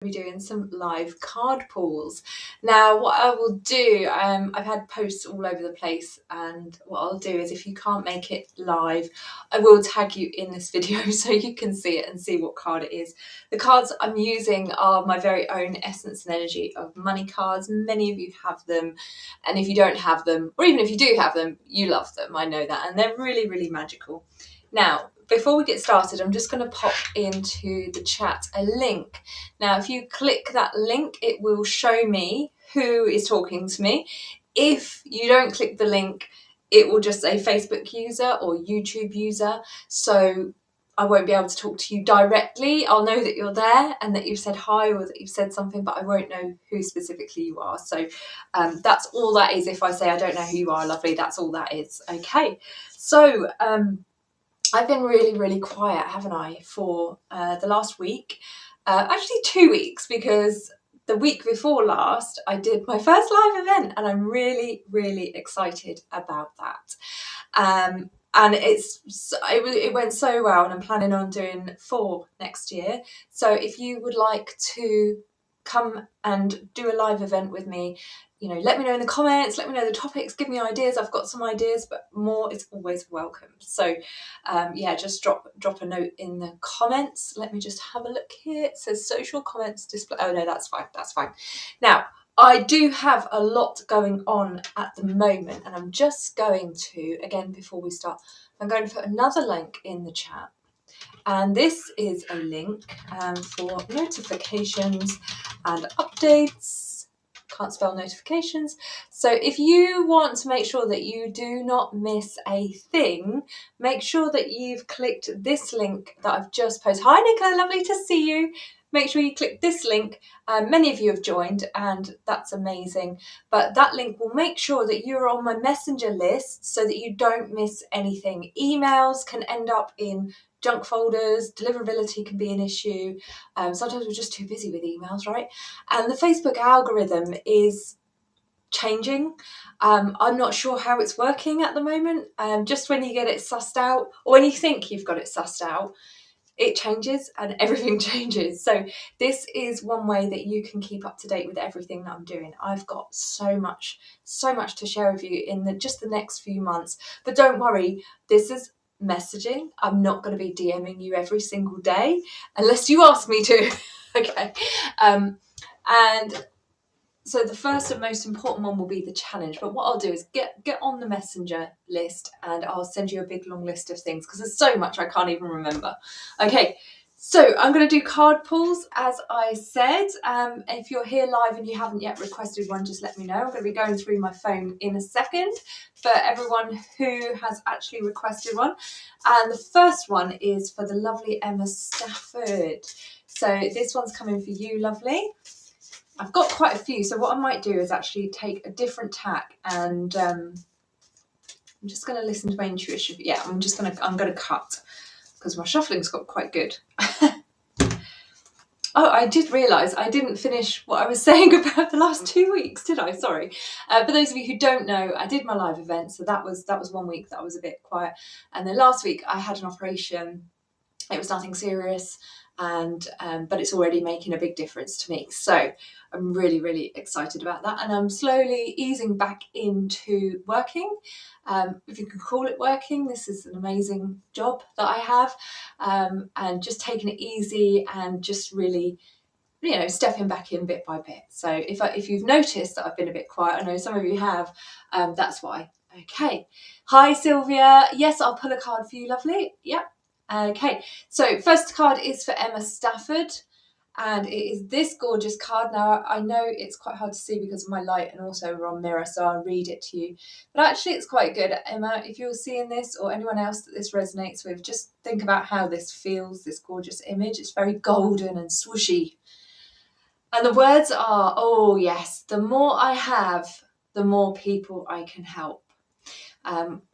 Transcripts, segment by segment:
be doing some live card pulls. Now what I will do, I've had posts all over the place, and what I'll do is if you can't make it live, I will tag you in this video so you can see it and see what card it is. The cards I'm using are my very own Essence and Energy of Money cards. Many of you have them, and if you don't have them, or even if you do have them, you love them, I know that, and they're really, really magical. Now, before we get started, I'm just going to pop into the chat a link. Now, if you click that link, it will show me who is talking to me. If you don't click the link, it will just say Facebook user or YouTube user. So I won't be able to talk to you directly. I'll know that you're there and that you've said hi or that you've said something, but I won't know who specifically you are. So that's all that is. If I say I don't know who you are, lovely, that's all that is. Okay. So I've been really, really quiet, haven't I, for the last week. Actually 2 weeks, because the week before last I did my first live event, and I'm really, really excited about that. And it went so well, and I'm planning on doing 4 next year. So if you would like to come and do a live event with me, you know, let me know in the comments, let me know the topics, give me ideas. I've got some ideas, but more is always welcome. So yeah, just drop a note in the comments. Let me just have a look here. It says social comments display. Oh no, that's fine, that's fine. Now, I do have a lot going on at the moment, and I'm just going to, again, before we start, I'm going to put another link in the chat. And this is a link for notifications and updates. Can't spell notifications. So if you want to make sure that you do not miss a thing, make sure that you've clicked this link that I've just posted. Hi Nicola, lovely to see you. Make sure you click this link. Many of you have joined, and that's amazing. But that link will make sure that you're on my messenger list so that you don't miss anything. Emails can end up in junk folders, deliverability can be an issue. Sometimes we're just too busy with emails, right? And the Facebook algorithm is changing. I'm not sure how it's working at the moment. Just when you get it sussed out, or when you think you've got it sussed out, it changes and everything changes. So this is one way that you can keep up to date with everything that I'm doing. I've got so much to share with you in just the next few months. But don't worry, this is messaging. I'm not going to be DMing you every single day unless you ask me to. Okay. And so the first and most important one will be the challenge. But what I'll do is get on the messenger list, and I'll send you a big long list of things, because there's so much I can't even remember. Okay, so I'm going to do card pulls, as I said. If you're here live and you haven't yet requested one, just let me know. I'm going to be going through my phone in a second for everyone who has actually requested one. And the first one is for the lovely Emma Stafford. So this one's coming for you, lovely. I've got quite a few, so what I might do is actually take a different tack, and I'm just going to listen to my intuition. Yeah, I'm going to cut, because my shuffling's got quite good. Oh, I did realise I didn't finish what I was saying about the last 2 weeks, did I? Sorry. For those of you who don't know, I did my live event, so that was 1 week that I was a bit quiet, and then last week I had an operation. It was nothing serious, and but it's already making a big difference to me. So I'm really, really excited about that, and I'm slowly easing back into working. If you can call it working, this is an amazing job that I have, and just taking it easy and just really, you know, stepping back in bit by bit. So if you've noticed that I've been a bit quiet, I know some of you have, that's why. Okay. Hi Sylvia. Yes, I'll pull a card for you, lovely. Yep. Okay, so first card is for Emma Stafford, and it is this gorgeous card. Now, I know it's quite hard to see because of my light, and also we're on mirror, so I'll read it to you. But actually, it's quite good. Emma, if you're seeing this, or anyone else that this resonates with, just think about how this feels, this gorgeous image. It's very golden and swooshy. And the words are, oh yes, the more I have, the more people I can help.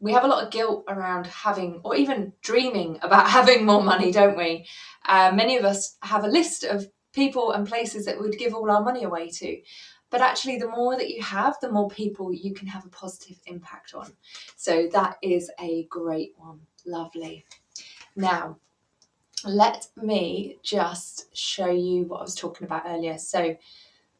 We have a lot of guilt around having, or even dreaming about having more money, don't we? Many of us have a list of people and places that we'd give all our money away to. But actually, the more that you have, the more people you can have a positive impact on. So that is a great one. Lovely. Now, let me just show you what I was talking about earlier. So,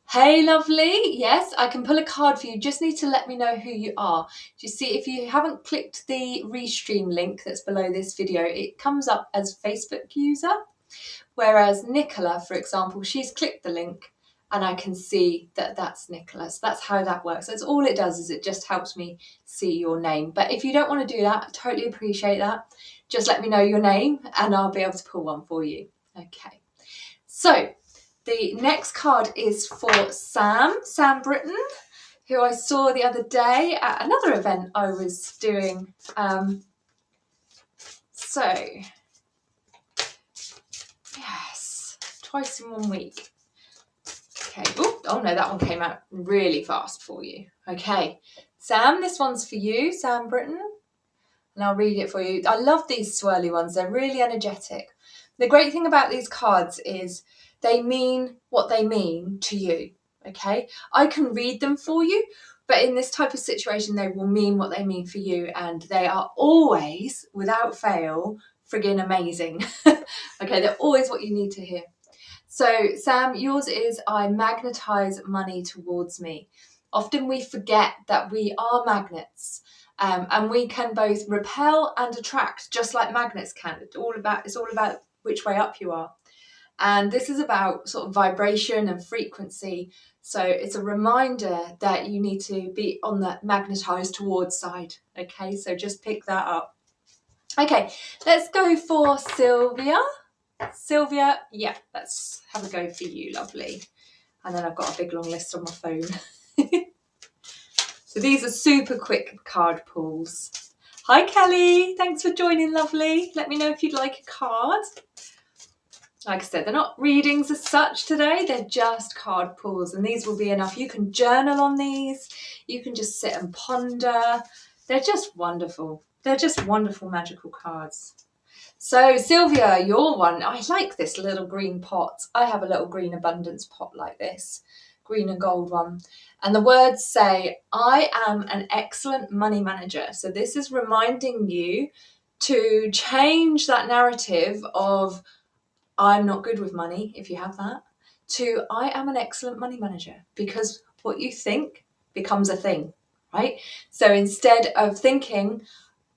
hey lovely, yes, I can pull a card for you. Just need to let me know who you are. Do you see, if you haven't clicked the Restream link that's below this video, it comes up as Facebook user. Whereas Nicola, for example, she's clicked the link and I can see that that's Nicola. So that's how that works. That's all it does, is it just helps me see your name. But if you don't want to do that, I totally appreciate that. Just let me know your name and I'll be able to pull one for you. Okay. So the next card is for Sam Britton, who I saw the other day at another event I was doing. Yes, twice in 1 week. Okay, oh no, that one came out really fast for you. Okay, Sam, this one's for you, Sam Britton, and I'll read it for you. I love these swirly ones, they're really energetic. The great thing about these cards is they mean what they mean to you, okay? I can read them for you, but in this type of situation, they will mean what they mean for you, and they are always, without fail, friggin' amazing. Okay, they're always what you need to hear. So, Sam, yours is, I magnetize money towards me. Often we forget that we are magnets, and we can both repel and attract, just like magnets can. It's all about which way up you are. And this is about sort of vibration and frequency. So it's a reminder that you need to be on the magnetized towards side. Okay, so just pick that up. Okay, let's go for Sylvia. Sylvia, yeah, let's have a go for you, lovely. And then I've got a big long list on my phone. So these are super quick card pulls. Hi Kelly, thanks for joining, lovely. Let me know if you'd like a card. Like I said, they're not readings as such today, they're just card pulls, and these will be enough. You can journal on these, you can just sit and ponder. They're just wonderful. They're just wonderful magical cards. So Sylvia, your one, I like this little green pot. I have a little green abundance pot like this, green and gold one. And the words say, I am an excellent money manager. So this is reminding you to change that narrative of I'm not good with money, if you have that, to I am an excellent money manager, because what you think becomes a thing, right? So instead of thinking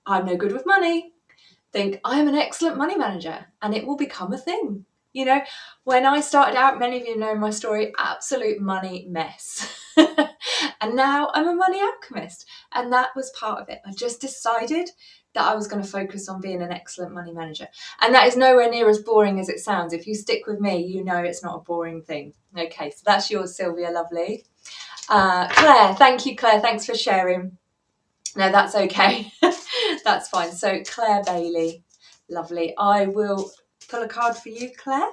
I'm no good with money, think I'm an excellent money manager, and it will become a thing. You know, when I started out, many of you know my story, absolute money mess. And now I'm a money alchemist, and that was part of it. I just decided that I was going to focus on being an excellent money manager. And that is nowhere near as boring as it sounds. If you stick with me, you know it's not a boring thing. Okay, so that's yours, Sylvia, lovely. Claire, thank you, Claire. Thanks for sharing. No, that's okay. That's fine. So Claire Bailey, lovely. I will pull a card for you, Claire.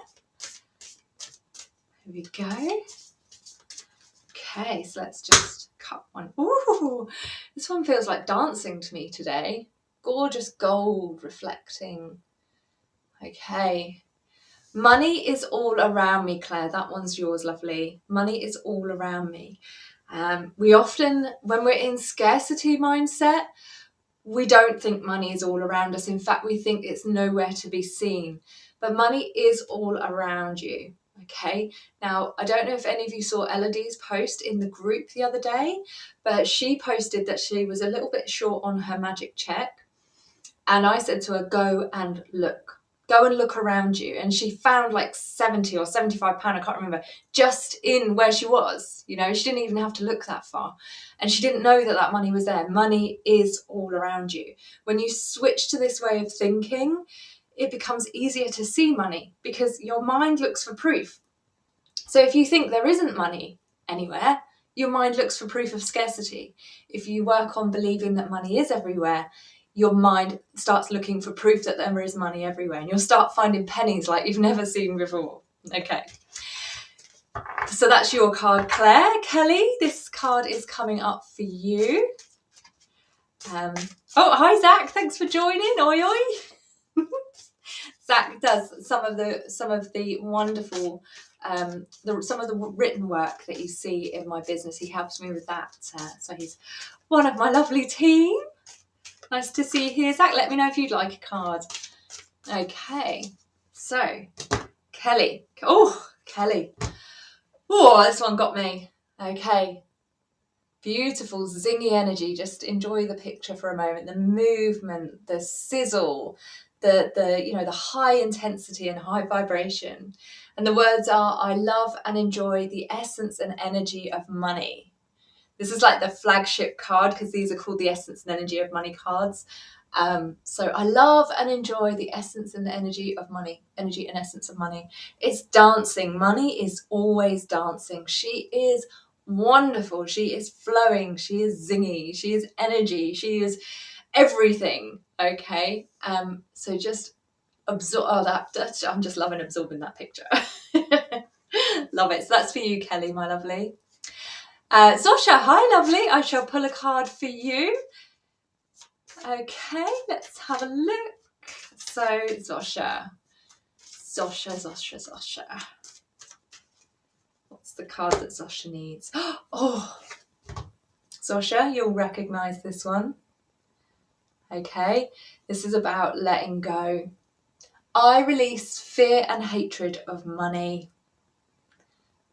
Here we go. Okay, so let's just cut one. Ooh, this one feels like dancing to me today. Gorgeous gold reflecting. Okay. Money is all around me, Claire. That one's yours, lovely. Money is all around me. We often, when we're in scarcity mindset, we don't think money is all around us. In fact, we think it's nowhere to be seen. But money is all around you. Okay, now I don't know if any of you saw Elodie's post in the group the other day, but she posted that she was a little bit short on her magic check. And I said to her, go and look around you. And she found like 70 or 75 pound, I can't remember, just in where she was. You know, she didn't even have to look that far. And she didn't know that that money was there. Money is all around you. When you switch to this way of thinking, it becomes easier to see money because your mind looks for proof. So if you think there isn't money anywhere, your mind looks for proof of scarcity. If you work on believing that money is everywhere, your mind starts looking for proof that there is money everywhere, and you'll start finding pennies like you've never seen before. Okay. So that's your card, Claire. Kelly, this card is coming up for you. Oh, hi, Zach. Thanks for joining. Oi, oi. Zach does some of the wonderful, some of the written work that you see in my business. He helps me with that. So he's one of my lovely team. Nice to see you here, Zach. Let me know if you'd like a card. Okay, So, Kelly. Oh, Kelly. Oh, this one got me. Okay. Beautiful, zingy energy. Just enjoy the picture for a moment. The movement, the sizzle, the you know, the high intensity and high vibration. And the words are, I love and enjoy the essence and energy of money. This is like the flagship card because these are called the essence and energy of money cards. So I love and enjoy the essence and the energy of money, energy and essence of money. It's dancing. Money is always dancing. She is wonderful. She is flowing. She is zingy. She is energy. She is everything. Okay. So just absorb. Oh, I'm just loving absorbing that picture. Love it. So that's for you, Kelly, my lovely. Sasha, hi lovely, I shall pull a card for you. Okay, let's have a look. So, Sasha. What's the card that Sasha needs? Oh, Sasha, you'll recognise this one. Okay, this is about letting go. I release fear and hatred of money.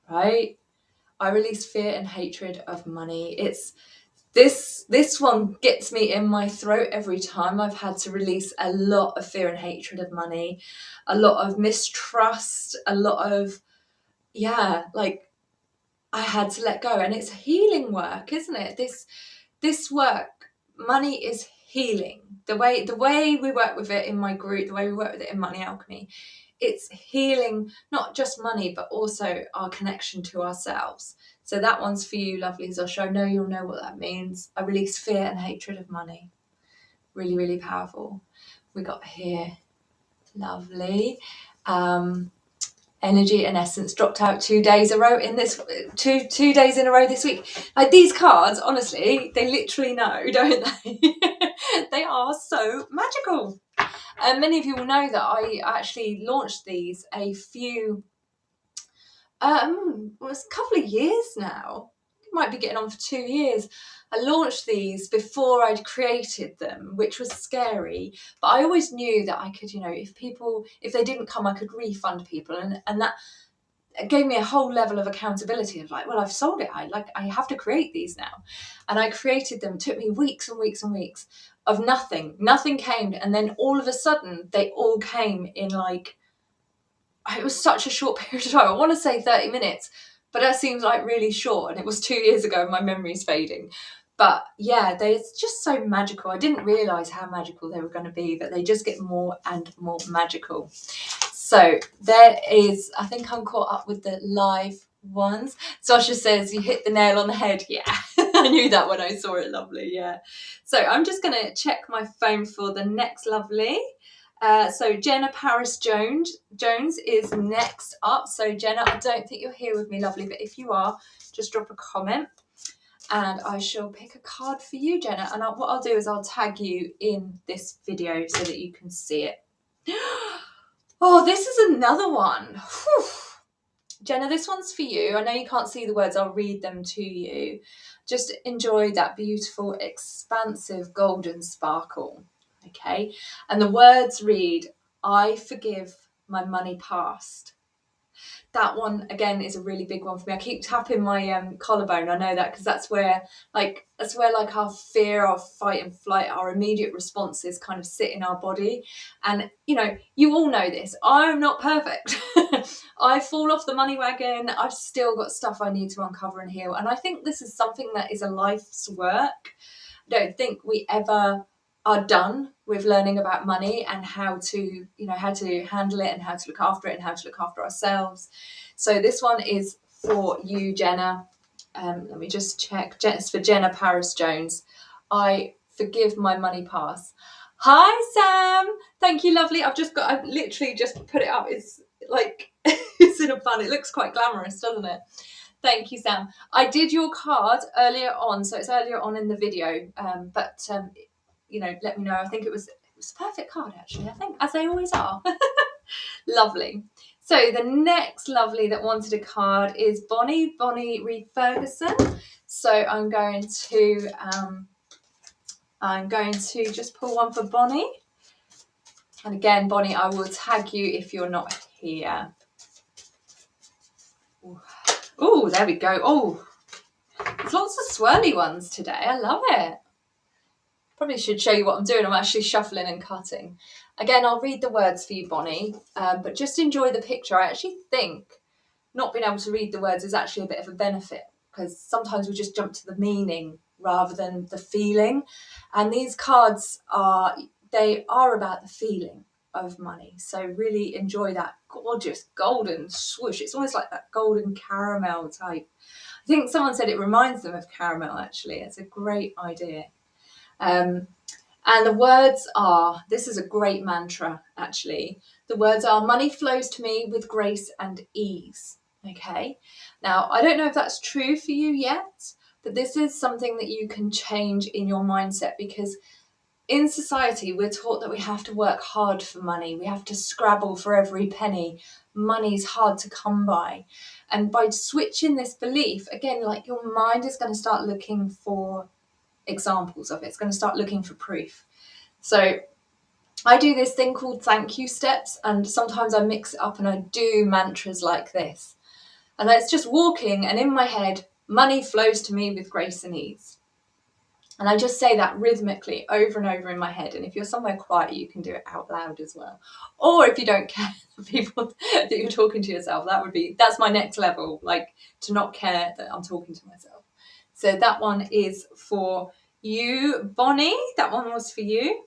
Right? I release fear and hatred of money. It's this one gets me in my throat every time. I've had to release a lot of fear and hatred of money, a lot of mistrust, a lot of, like I had to let go. And it's healing work, isn't it? This work, money is healing. The way we work with it in my group, the way we work with it in Money Alchemy, it's healing not just money, but also our connection to ourselves. So that one's for you, lovely Sasha. I know you'll know what that means. I release fear and hatred of money. Really, really powerful. We got here, lovely. Energy and essence dropped out 2 days in a row in this 2 days in a row this week. Like these cards, honestly, they literally know, don't they? They are so magical. And many of you will know that I actually launched these a few well, it's a couple of years now. It might be getting on for 2 years. I launched these before I'd created them, which was scary. But I always knew that I could, if they didn't come, I could refund people. And that gave me a whole level of accountability of like, well, I've sold it. I have to create these now. And I created them. It took me weeks and weeks and weeks of nothing. Nothing came. And then all of a sudden, they all came in like, it was such a short period of time. I want to say 30 minutes, but that seems like really short. And it was 2 years ago and my memory's fading. But yeah, they're just so magical. I didn't realise how magical they were going to be, but they just get more and more magical. So there is, I think I'm caught up with the live ones. Sasha says, you hit the nail on the head. Yeah, I knew that when I saw it, lovely. Yeah. So I'm just going to check my phone for the next lovely. So Jenna Paris Jones is next up. So Jenna, I don't think you're here with me, lovely, but if you are, just drop a comment and I shall pick a card for you, Jenna. And what I'll do is I'll tag you in this video so that you can see it. Oh, this is another one. Whew. Jenna, this one's for you. I know you can't see the words. I'll read them to you. Just enjoy that beautiful, expansive golden sparkle. Okay, and the words read, I forgive my money past. That one again is a really big one for me. I keep tapping my collarbone. I know that because that's where our fear, our fight and flight, our immediate responses kind of sit in our body. And you all know this. I'm not perfect. I fall off the money wagon. I've still got stuff I need to uncover and heal. And I think this is something that is a life's work. I don't think we ever are done with learning about money and how to handle it and how to look after it and how to look after ourselves. So this one is for you, Jenna. Let me just check. It's for Jenna Paris Jones. I forgive my money past. Hi, Sam. Thank you, lovely. I've literally just put it up. It's like, it's in a bun. It looks quite glamorous, doesn't it? Thank you, Sam. I did your card earlier on, so it's earlier on in the video, but let me know. I think it was a perfect card, actually, I think, as they always are. Lovely. So the next lovely that wanted a card is Bonnie Reed Ferguson. So I'm going to just pull one for Bonnie. And again, Bonnie, I will tag you if you're not here. Oh, there we go. Oh, there's lots of swirly ones today. I love it. Probably should show you what I'm doing. I'm actually shuffling and cutting. Again, I'll read the words for you, Bonnie, but just enjoy the picture. I actually think not being able to read the words is actually a bit of a benefit, because sometimes we just jump to the meaning rather than the feeling. And these cards they are about the feeling of money. So really enjoy that gorgeous golden swoosh. It's almost like that golden caramel type. I think someone said it reminds them of caramel, actually. It's a great idea. And the words are, this is a great mantra, actually. The words are, money flows to me with grace and ease. Okay. Now, I don't know if that's true for you yet, but this is something that you can change in your mindset, because in society, we're taught that we have to work hard for money. We have to scrabble for every penny. Money's hard to come by. And by switching this belief, again, like your mind is going to start looking for examples of it. It's going to start looking for proof. So I do this thing called thank you steps, and sometimes I mix it up and I do mantras like this. And it's just walking, and in my head, money flows to me with grace and ease. And I just say that rhythmically over and over in my head. And if you're somewhere quiet, you can do it out loud as well. Or if you don't care the people that you're talking to yourself, that's my next level, like to not care that I'm talking to myself. So that one is for you, Bonnie. That one was for you.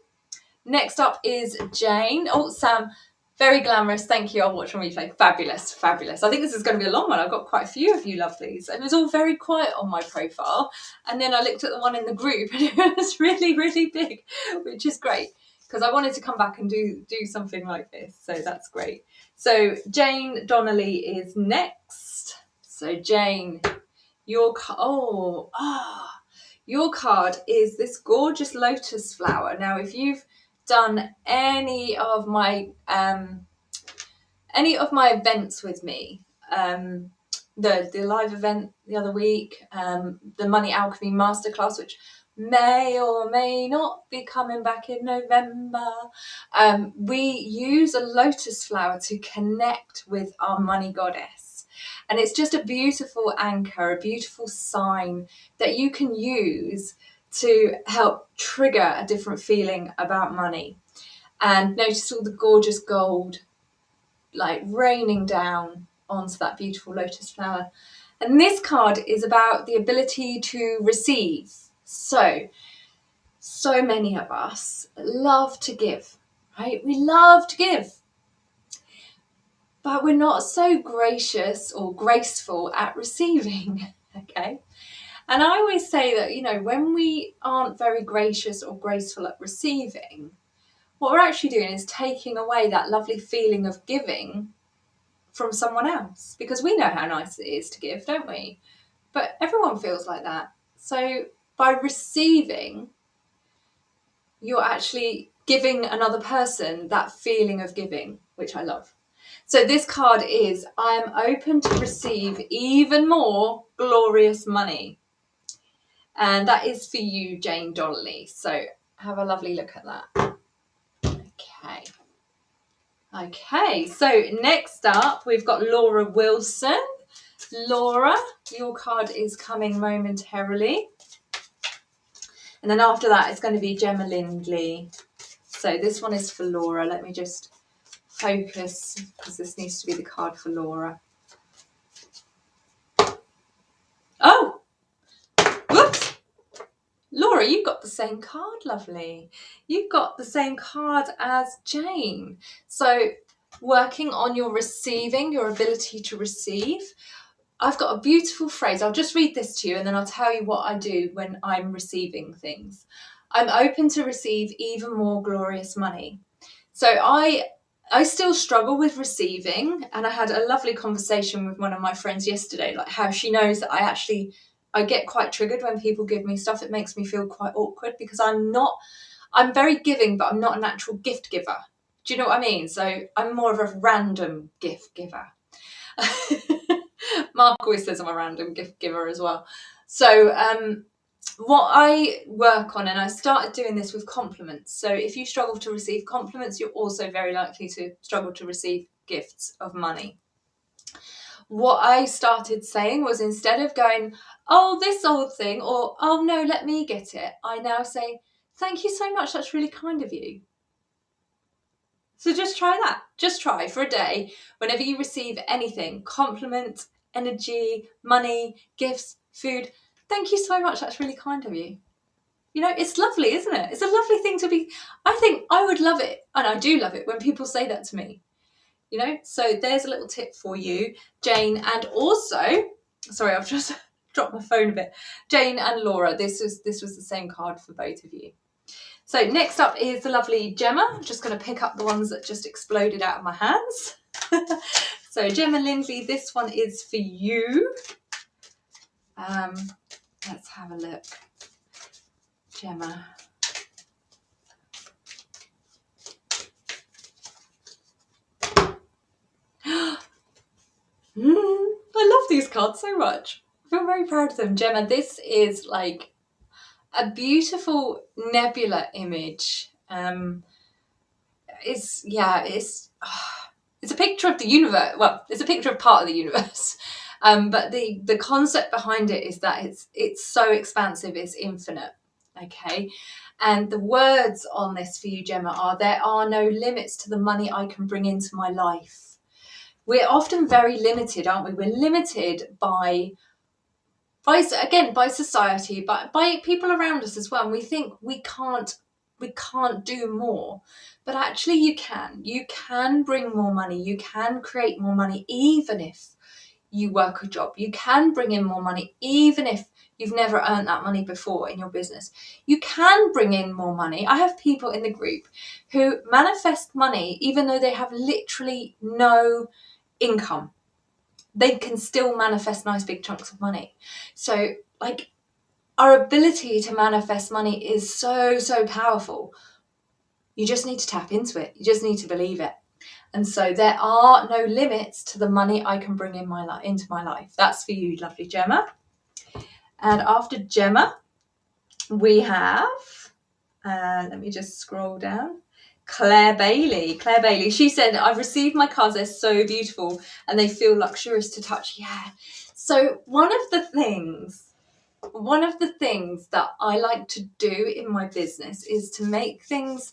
Next up is Jane. Oh, Sam, very glamorous. Thank you. I'll watch on replay. Fabulous, fabulous. I think this is going to be a long one. I've got quite a few of you lovelies. And it was all very quiet on my profile. And then I looked at the one in the group and it was really, really big, which is great, because I wanted to come back and do something like this. So that's great. So Jane Donnelly is next. So Jane, your card is this gorgeous lotus flower. Now, if you've done any of my events with me, the live event the other week, the Money Alchemy Masterclass, which may or may not be coming back in November, we use a lotus flower to connect with our money goddess. And it's just a beautiful anchor, a beautiful sign that you can use to help trigger a different feeling about money. And notice all the gorgeous gold like raining down onto that beautiful lotus flower. And this card is about the ability to receive. So many of us love to give, right? We love to give. But we're not so gracious or graceful at receiving, okay? And I always say that, you know, when we aren't very gracious or graceful at receiving, what we're actually doing is taking away that lovely feeling of giving from someone else, because we know how nice it is to give, don't we? But everyone feels like that. So by receiving, you're actually giving another person that feeling of giving, which I love. So this card is, I am open to receive even more glorious money. And that is for you, Jane Donnelly. So have a lovely look at that. Okay, so next up, we've got Laura Wilson. Laura, your card is coming momentarily. And then after that, it's going to be Gemma Lindley. So this one is for Laura. Let me just focus, because this needs to be the card for Laura. Oh, whoops. Laura, you've got the same card, lovely. You've got the same card as Jane. So working on your receiving, your ability to receive. I've got a beautiful phrase. I'll just read this to you and then I'll tell you what I do when I'm receiving things. I'm open to receive even more glorious money. So I still struggle with receiving, and I had a lovely conversation with one of my friends yesterday, like how she knows that I get quite triggered when people give me stuff. It makes me feel quite awkward, because I'm very giving, but I'm not a natural gift giver. Do you know what I mean? So I'm more of a random gift giver. Mark always says I'm a random gift giver as well. So what I work on, and I started doing this with compliments. So if you struggle to receive compliments, you're also very likely to struggle to receive gifts of money. What I started saying was, instead of going, oh, this old thing, or oh no, let me get it, I now say, thank you so much, that's really kind of you. So just try that. Just try for a day. Whenever you receive anything, compliment, energy, money, gifts, food, thank you so much, that's really kind of you. You know, it's lovely, isn't it? It's a lovely thing to be. I think I would love it, and I do love it when people say that to me. You know, so there's a little tip for you, Jane, and also, sorry, I've just dropped my phone a bit. Jane and Laura, this was the same card for both of you. So next up is the lovely Gemma. I'm just going to pick up the ones that just exploded out of my hands. So Gemma Lindley, this one is for you. Let's have a look. Gemma. I love these cards so much. I feel very proud of them. Gemma, this is like a beautiful nebula image. It's a picture of the universe. Well, it's a picture of part of the universe. But the concept behind it is that it's so expansive, it's infinite. Okay. And the words on this for you, Gemma, are, there are no limits to the money I can bring into my life. We're often very limited, aren't we? We're limited by society, but by people around us as well. And we think we can't do more. But actually you can bring more money. You can create more money, even if you work a job. You can bring in more money, even if you've never earned that money before in your business. You can bring in more money. I have people in the group who manifest money, even though they have literally no income. They can still manifest nice big chunks of money. So like, our ability to manifest money is so powerful. You just need to tap into it. You just need to believe it. And so there are no limits to the money I can bring in into my life. That's for you, lovely Gemma. And after Gemma, we have, let me just scroll down, Claire Bailey. Claire Bailey, she said, I've received my cards, they're so beautiful and they feel luxurious to touch. Yeah. So one of the things that I like to do in my business is to make things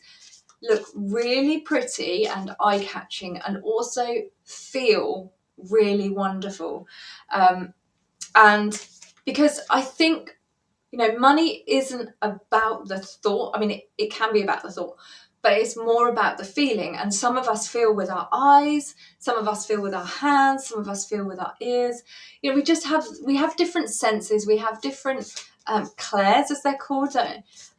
look really pretty and eye-catching, and also feel really wonderful. And because I think, you know, money isn't about the thought. I mean, it can be about the thought, but it's more about the feeling. And some of us feel with our eyes, some of us feel with our hands, some of us feel with our ears. You know, we have different senses. We have different clairs, as they're called.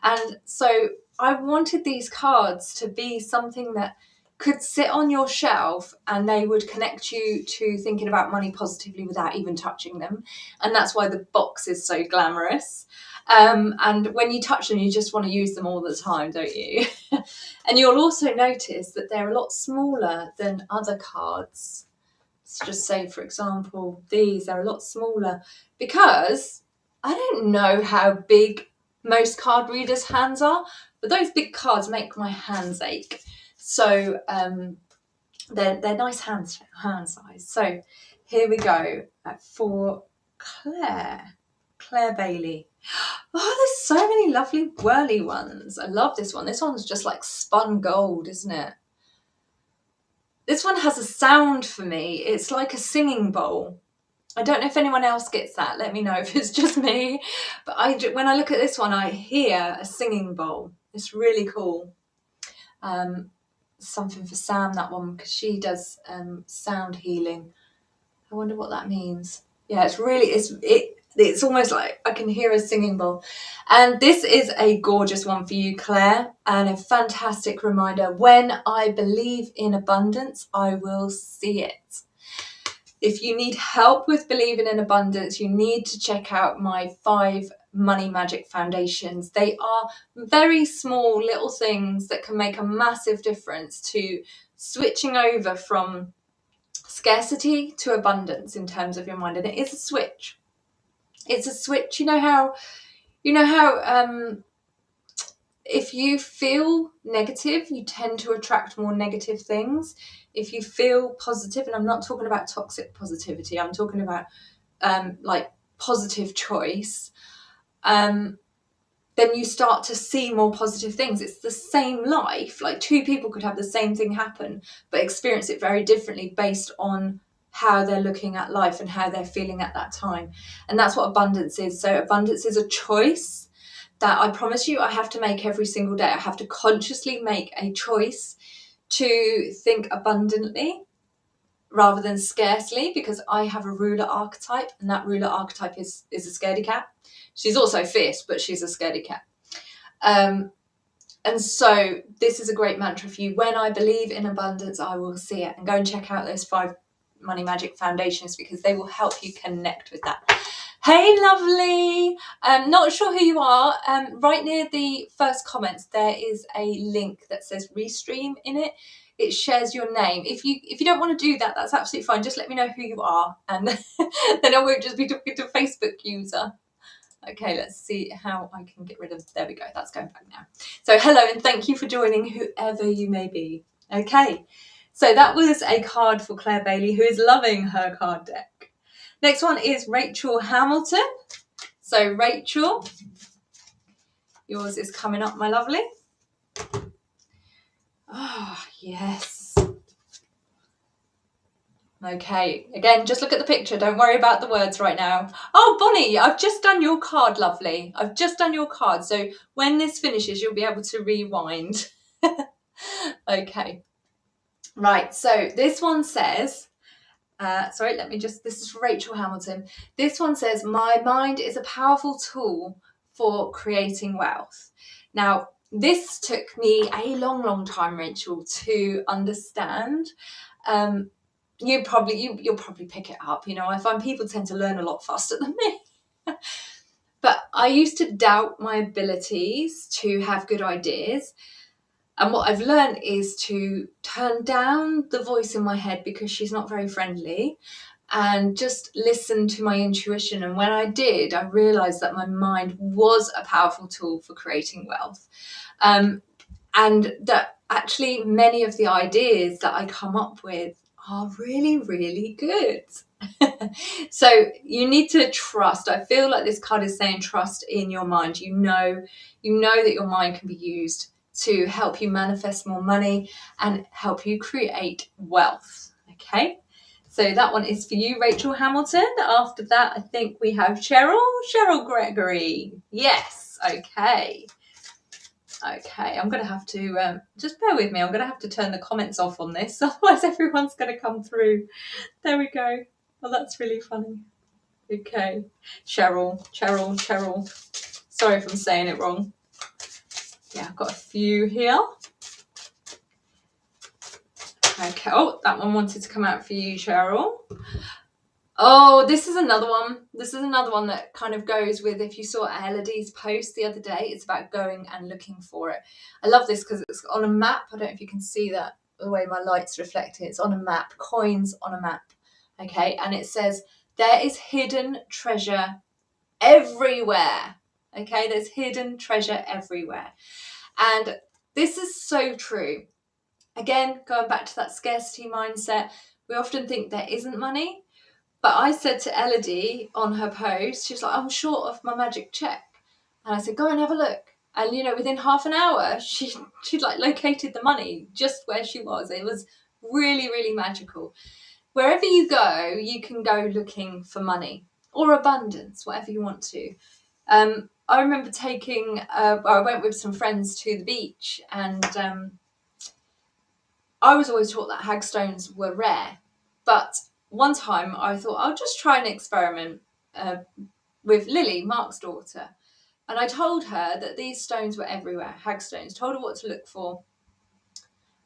And so I wanted these cards to be something that could sit on your shelf and they would connect you to thinking about money positively without even touching them. And that's why the box is so glamorous. And when you touch them, you just want to use them all the time, don't you? And you'll also notice that they're a lot smaller than other cards. Let's just say, for example, these are a lot smaller, because I don't know how big most card readers' hands are, but those big cards make my hands ache. So they're nice hand size. So here we go for Claire Bailey. Oh, there's so many lovely whirly ones. I love this one. This one's just like spun gold, isn't it? This one has a sound for me. It's like a singing bowl. I don't know if anyone else gets that. Let me know if it's just me. But when I look at this one, I hear a singing bowl. It's really cool. Something for Sam, that one, because she does sound healing. I wonder what that means. Yeah, it's almost like I can hear a singing bowl. And this is a gorgeous one for you, Claire, and a fantastic reminder. When I believe in abundance, I will see it. If you need help with believing in abundance, you need to check out my 5 money magic foundations. They are very small little things that can make a massive difference to switching over from scarcity to abundance in terms of your mind. And it is a switch. It's a switch. You know how You know how if you feel negative, you tend to attract more negative things. If you feel positive, and I'm not talking about toxic positivity, I'm talking about like positive choice, then you start to see more positive things. It's the same life. Like two people could have the same thing happen, but experience it very differently based on how they're looking at life and how they're feeling at that time. And that's what abundance is. So abundance is a choice that I promise you I have to make every single day. I have to consciously make a choice to think abundantly rather than scarcely, because I have a ruler archetype, and that ruler archetype is a scaredy cat. She's also fierce, but she's a scaredy cat. And so this is a great mantra for you. When I believe in abundance, I will see it. And go and check out those 5 Money Magic foundations, because they will help you connect with that. Hey, lovely. Not sure who you are. Right near the first comments, there is a link that says Restream in it. It shares your name. If you don't want to do that, that's absolutely fine. Just let me know who you are, and then I won't just be talking to a Facebook user. Okay, let's see how I can get rid of, there we go, that's going back now. So hello, and thank you for joining, whoever you may be. Okay, so that was a card for Claire Bailey, who is loving her card deck. Next one is Rachel Hamilton. So Rachel, yours is coming up, my lovely. Ah, yes. Okay, again, just look at the picture. Don't worry about the words right now. Oh, Bonnie, I've just done your card, lovely. I've just done your card. So when this finishes, you'll be able to rewind. Okay. Right, so this one says, sorry, this is for Rachel Hamilton. This one says, my mind is a powerful tool for creating wealth. Now, this took me a long, long time, Rachel, to understand. You'll probably pick it up. You know, I find people tend to learn a lot faster than me. But I used to doubt my abilities to have good ideas. And what I've learned is to turn down the voice in my head, because she's not very friendly, and just listen to my intuition. And when I did, I realized that my mind was a powerful tool for creating wealth. And that actually many of the ideas that I come up with are really, really good. So you need to trust. I feel like this card is saying trust in your mind. You know that your mind can be used to help you manifest more money and help you create wealth. Okay, so that one is for you, Rachel Hamilton. After that, I think we have Cheryl Gregory. Yes, okay. Okay, I'm going to have to, just bear with me, I'm going to have to turn the comments off on this, otherwise everyone's going to come through. There we go. Well, that's really funny. Okay, Cheryl. Sorry if I'm saying it wrong. Yeah, I've got a few here. Okay, oh, that one wanted to come out for you, Cheryl. Oh, this is another one. This is another one that kind of goes with, if you saw Elodie's post the other day, it's about going and looking for it. I love this because it's on a map. I don't know if you can see that, the way my light's reflecting. It's on a map, coins on a map. Okay, and it says, there is hidden treasure everywhere. Okay, there's hidden treasure everywhere. And this is so true. Again, going back to that scarcity mindset, we often think there isn't money. But I said to Elodie on her post, she was like, I'm short of my magic check. And I said, go and have a look. And, you know, within half an hour, she'd like located the money just where she was. It was really, really magical. Wherever you go, you can go looking for money or abundance, whatever you want to. I remember I went with some friends to the beach, and I was always taught that hagstones were rare. But one time I thought I'll just try an experiment with Lily, Mark's daughter. And I told her that these stones were everywhere, hagstones, told her what to look for.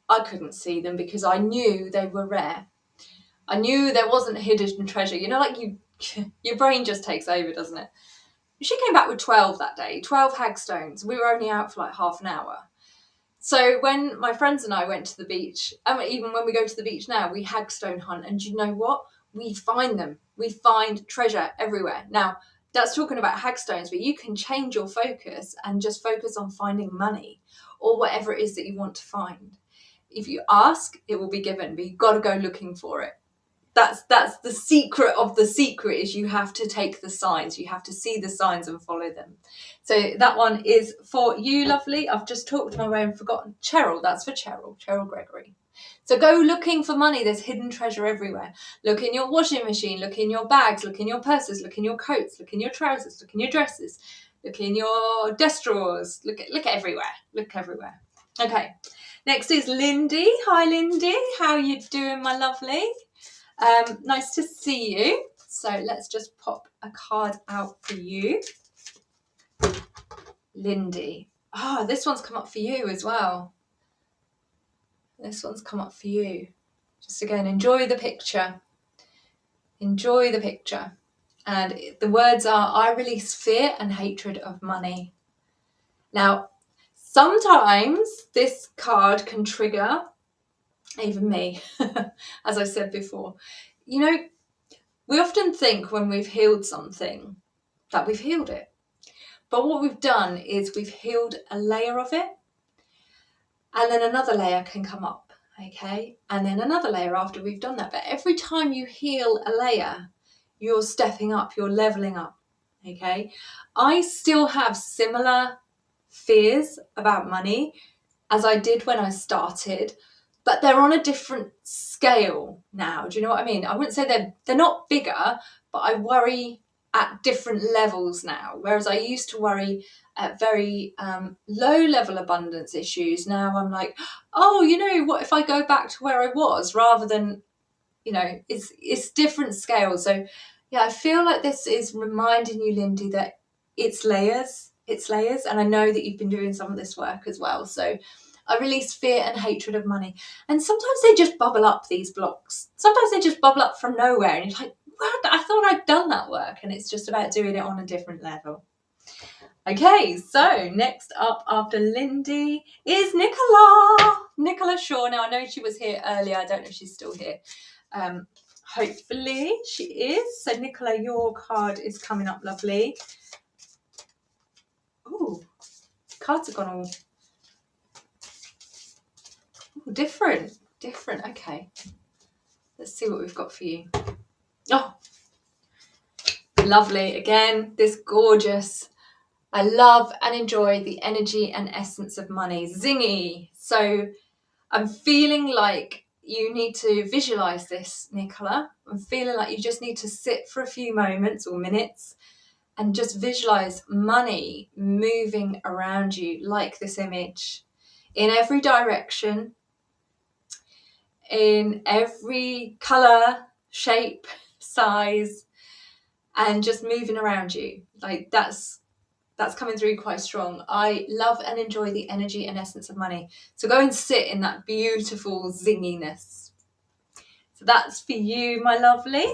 I couldn't see them because I knew they were rare. I knew there wasn't hidden treasure. You know, like your brain just takes over, doesn't it? She came back with 12 that day, 12 hagstones. We were only out for like half an hour. So when my friends and I went to the beach, even when we go to the beach now, we hagstone hunt. And you know what? We find them. We find treasure everywhere. Now, That's talking about hagstones, but you can change your focus and just focus on finding money or whatever it is that you want to find. If you ask, it will be given, but you've got to go looking for it. That's the secret of the secret, is you have to take the signs. You have to see the signs and follow them. So that one is for you, lovely. I've just talked my way and forgotten. Cheryl, that's for Cheryl Gregory. So go looking for money. There's hidden treasure everywhere. Look in your washing machine, look in your bags, look in your purses, look in your coats, look in your trousers, look in your dresses, look in your desk drawers, look everywhere. Look everywhere. Okay. Next is Lindy. Hi, Lindy. How are you doing, my lovely? Nice to see you. So let's just pop a card out for you. Lindy. Ah, this one's come up for you as well. This one's come up for you. Just again, enjoy the picture. Enjoy the picture. And the words are, I release fear and hatred of money. Now, sometimes this card can trigger even me, as I said before. You know, we often think when we've healed something that we've healed it. But what we've done is we've healed a layer of it, and then another layer can come up, okay? And then another layer after we've done that. But every time you heal a layer, you're stepping up, you're leveling up, okay? I still have similar fears about money as I did when I started, but they're on a different scale now. Do you know what I mean? I wouldn't say they're not bigger, but I worry at different levels now. Whereas I used to worry at very low level abundance issues. Now I'm like, oh, you know, what if I go back to where I was, rather than, you know, it's different scales. So yeah, I feel like this is reminding you, Lindy, that it's layers. And I know that you've been doing some of this work as well. So I release fear and hatred of money. And sometimes they just bubble up, these blocks. Sometimes they just bubble up from nowhere. And you're like, what? I thought I'd done that work. And it's just about doing it on a different level. Okay, so next up after Lindy is Nicola Shaw. Now, I know she was here earlier. I don't know if she's still here. Hopefully she is. So Nicola, your card is coming up, lovely. Ooh, cards have gone all different. Okay, let's see what we've got for you. Oh, lovely. Again, this gorgeous. I love and enjoy the energy and essence of money. Zingy. So I'm feeling like you need to visualize this, Nicola. I'm feeling like you just need to sit for a few moments or minutes and just visualize money moving around you like this image, in every direction, in every color, shape, size, and just moving around you. Like that's coming through quite strong. I love and enjoy the energy and essence of money. So go and sit in that beautiful zinginess. So that's for you, my lovely.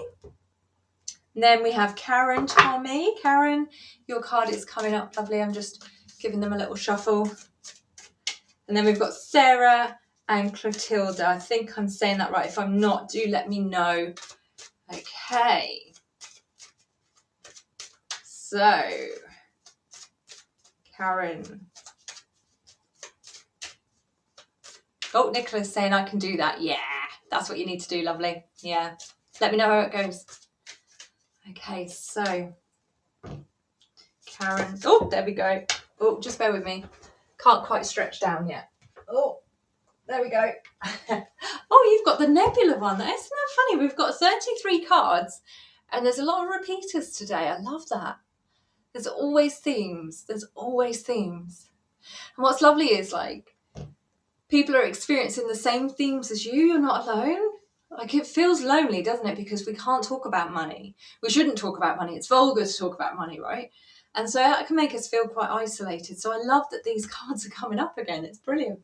And then we have Karen Tommy. Karen, your card is coming up, lovely. I'm just giving them a little shuffle. And then we've got Sarah and Clotilda. I think I'm saying that right. If I'm not, do let me know. Okay. So, Karen. Oh, Nicola's saying I can do that. Yeah, that's what you need to do, lovely. Yeah. Let me know how it goes. Okay, so Karen. Oh, there we go. Oh, just bear with me. Can't quite stretch down yet. Oh, there we go. Oh, you've got the nebula one. Isn't that funny? We've got 33 cards and there's a lot of repeaters today. I love that. There's always themes. And what's lovely is, like, people are experiencing the same themes as you. You're not alone. Like, it feels lonely, doesn't it? Because we can't talk about money. We shouldn't talk about money. It's vulgar to talk about money, right? And so that can make us feel quite isolated. So I love that these cards are coming up again. It's brilliant.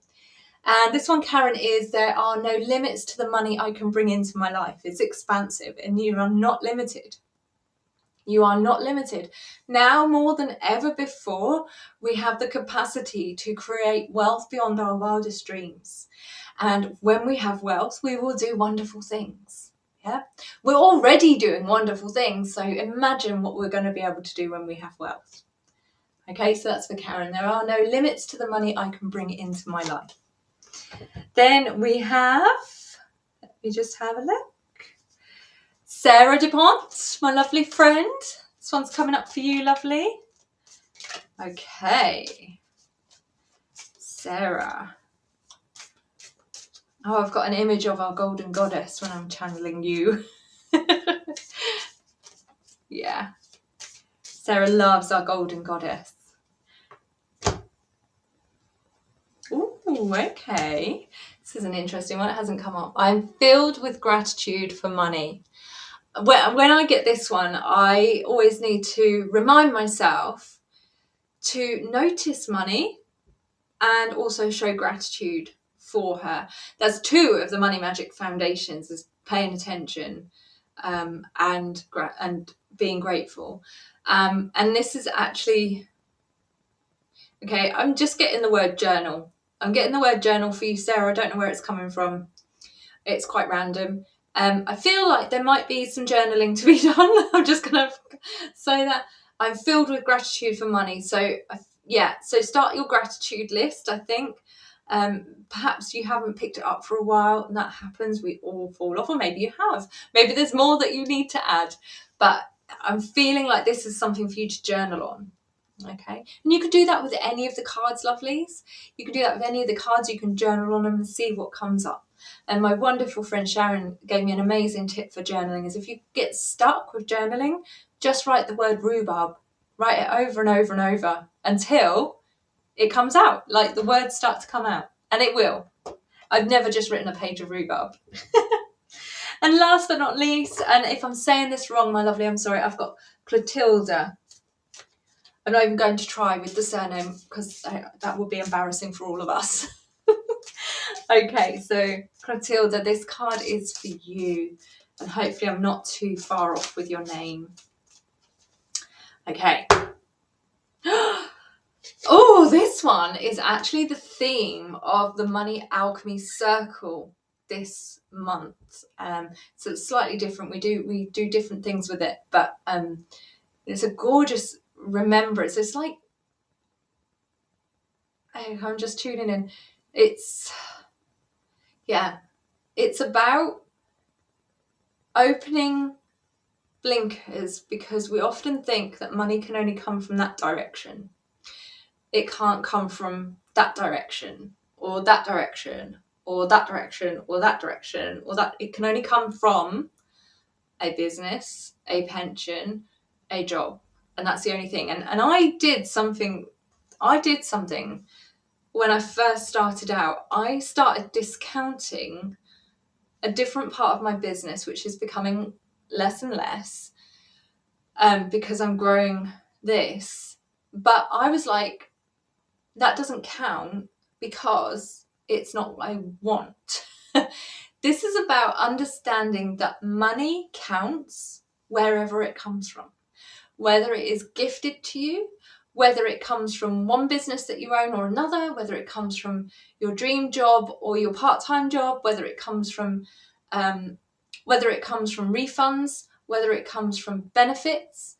And this one, Karen, is there are no limits to the money I can bring into my life. It's expansive and you are not limited. You are not limited. Now more than ever before, we have the capacity to create wealth beyond our wildest dreams. And when we have wealth, we will do wonderful things. Yeah, we're already doing wonderful things, so imagine what we're going to be able to do when we have wealth. Okay, so that's for Karen. There are no limits to the money I can bring into my life. Then we have, let me just have a look. Sarah DuPont, my lovely friend. This one's coming up for you, lovely. Okay. Sarah. Oh, I've got an image of our golden goddess when I'm channeling you. Yeah. Sarah loves our golden goddess. Ooh, okay. This is an interesting one. It hasn't come up. I'm filled with gratitude for money. When I get this one, I always need to remind myself to notice money and also show gratitude for her. That's 2 of the Money Magic foundations, is paying attention and being grateful. And this is actually, okay, I'm just getting the word journal. I'm getting the word journal for you, Sarah. I don't know where it's coming from. It's quite random. I feel like there might be some journaling to be done. I'm just going to say that. I'm filled with gratitude for money. So, yeah, so start your gratitude list, I think. Perhaps you haven't picked it up for a while, and that happens. We all fall off, or maybe you have. Maybe there's more that you need to add. But I'm feeling like this is something for you to journal on. Okay, and you can do that with any of the cards, lovelies. You can do that with any of the cards. You can journal on them and see what comes up. And my wonderful friend Sharon gave me an amazing tip for journaling, is if you get stuck with journaling, just write the word rhubarb. Write it over and over and over until it comes out, like the words start to come out, and it will. I've never just written a page of rhubarb. And last but not least, and if I'm saying this wrong, my lovely, I'm sorry, I've got Clotilda. I'm not even going to try with the surname because that would be embarrassing for all of us. Okay, so Clotilda, this card is for you, and hopefully I'm not too far off with your name. Okay. Oh, this one is actually the theme of the Money Alchemy Circle this month. So it's slightly different. We do different things with it, but it's a gorgeous remembrance. It's like, I'm just tuning in. It's about opening blinkers, because we often think that money can only come from that direction. It can't come from that direction, or that direction, or that direction, or that direction, or that. It can only come from a business, a pension, a job. And that's the only thing. And I did something when I first started out. I started discounting a different part of my business, which is becoming less and less, because I'm growing this. But I was like, that doesn't count because it's not what I want. This is about understanding that money counts wherever it comes from, whether it is gifted to you, whether it comes from one business that you own or another, whether it comes from your dream job or your part-time job, whether it comes from refunds, whether it comes from benefits.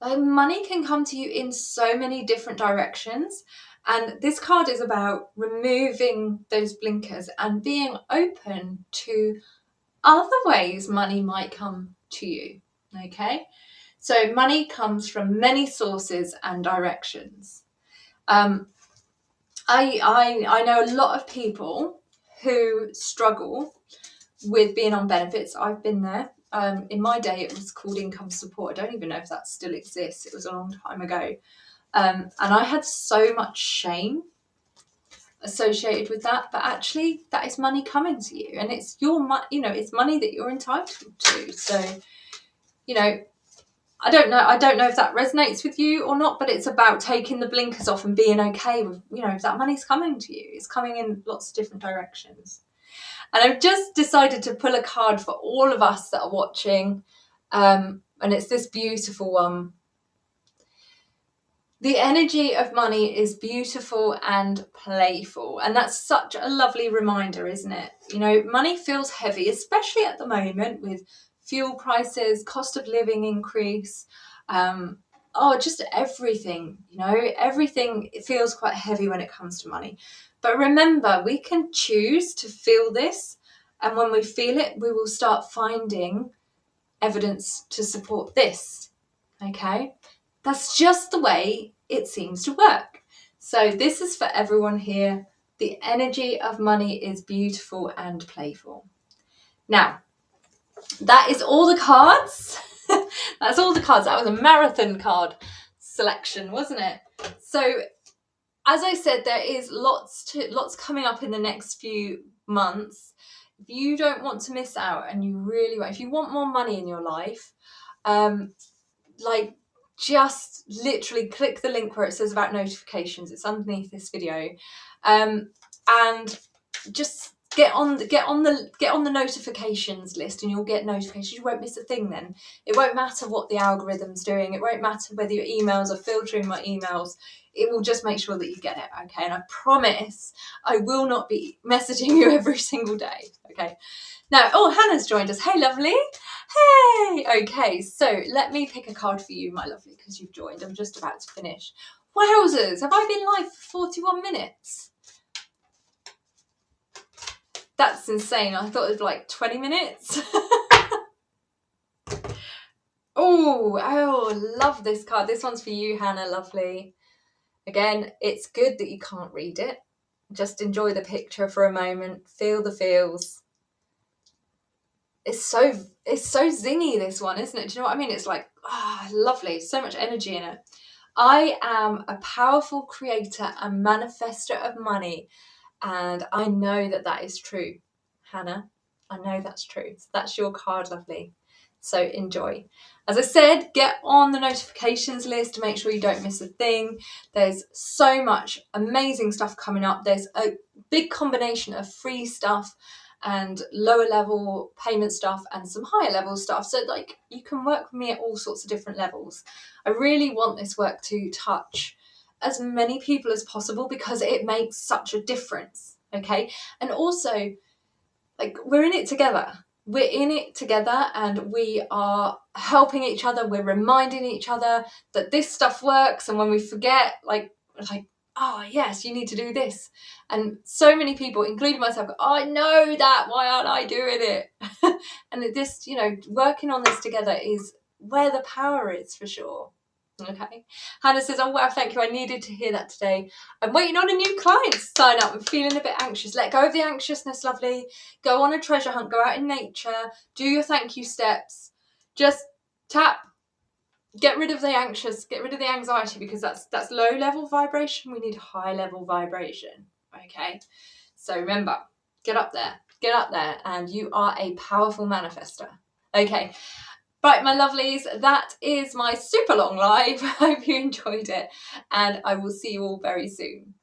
Like, money can come to you in so many different directions. And this card is about removing those blinkers and being open to other ways money might come to you. Okay? So money comes from many sources and directions. I know a lot of people who struggle with being on benefits. I've been there. In my day, it was called income support. I don't even know if that still exists. It was a long time ago. And I had so much shame associated with that, but actually that is money coming to you, and it's your money, it's money that you're entitled to. So, I don't know if that resonates with you or not, but it's about taking the blinkers off and being okay with, if that money's coming to you. It's coming in lots of different directions. And I've just decided to pull a card for all of us that are watching, and it's this beautiful one. The energy of money is beautiful and playful, and that's such a lovely reminder, isn't it? You know, money feels heavy, especially at the moment with fuel prices, cost of living increase, just everything, you know, everything feels quite heavy when it comes to money. But remember, we can choose to feel this, and when we feel it, we will start finding evidence to support this, okay? That's just the way it seems to work. So this is for everyone here. The energy of money is beautiful and playful. Now, that is all the cards. That's all the cards. That was a marathon card selection, wasn't it? So, as I said, there is lots coming up in the next few months. If you don't want to miss out, and you really want, if you want more money in your life, just literally click the link where it says about notifications. It's underneath this video, and just get on the notifications list, and you'll get notifications. You won't miss a thing then. It won't matter what the algorithm's doing. It won't matter whether your emails are filtering my emails. It will just make sure that you get it, okay? And I promise I will not be messaging you every single day, okay? Now, Hannah's joined us. Hey, lovely. Hey. Okay, so let me pick a card for you, my lovely, because you've joined. I'm just about to finish. Wowzers, have I been live for 41 minutes? That's insane. I thought it was like 20 minutes. Love this card. This one's for you, Hannah, lovely. Again, it's good that you can't read it. Just enjoy the picture for a moment. Feel the feels. It's so zingy, this one, isn't it? Do you know what I mean? It's like, lovely. So much energy in it. I am a powerful creator and manifester of money. And I know that that is true, Hannah. I know that's true. So that's your card, lovely. So enjoy. As I said, get on the notifications list to make sure you don't miss a thing. There's so much amazing stuff coming up. There's a big combination of free stuff and lower level payment stuff and some higher level stuff. So like you can work with me at all sorts of different levels. I really want this work to touch as many people as possible because it makes such a difference, okay? And also, like, we're in it together. We're in it together and we are helping each other. We're reminding each other that this stuff works. And when we forget, like, oh, yes, you need to do this. And so many people, including myself, go, oh, I know that. Why aren't I doing it? And this, working on this together is where the power is, for sure. Okay. Hannah says, oh, wow, thank you. I needed to hear that today. I'm waiting on a new client to sign up. I'm feeling a bit anxious. Let go of the anxiousness, lovely. Go on a treasure hunt. Go out in nature. Do your thank you steps. Just tap. Get rid of the anxious. Get rid of the anxiety because that's low level vibration. We need high level vibration. Okay. So remember, get up there. Get up there. And you are a powerful manifester. Okay. Right, my lovelies, that is my super long live. I hope you enjoyed it and I will see you all very soon.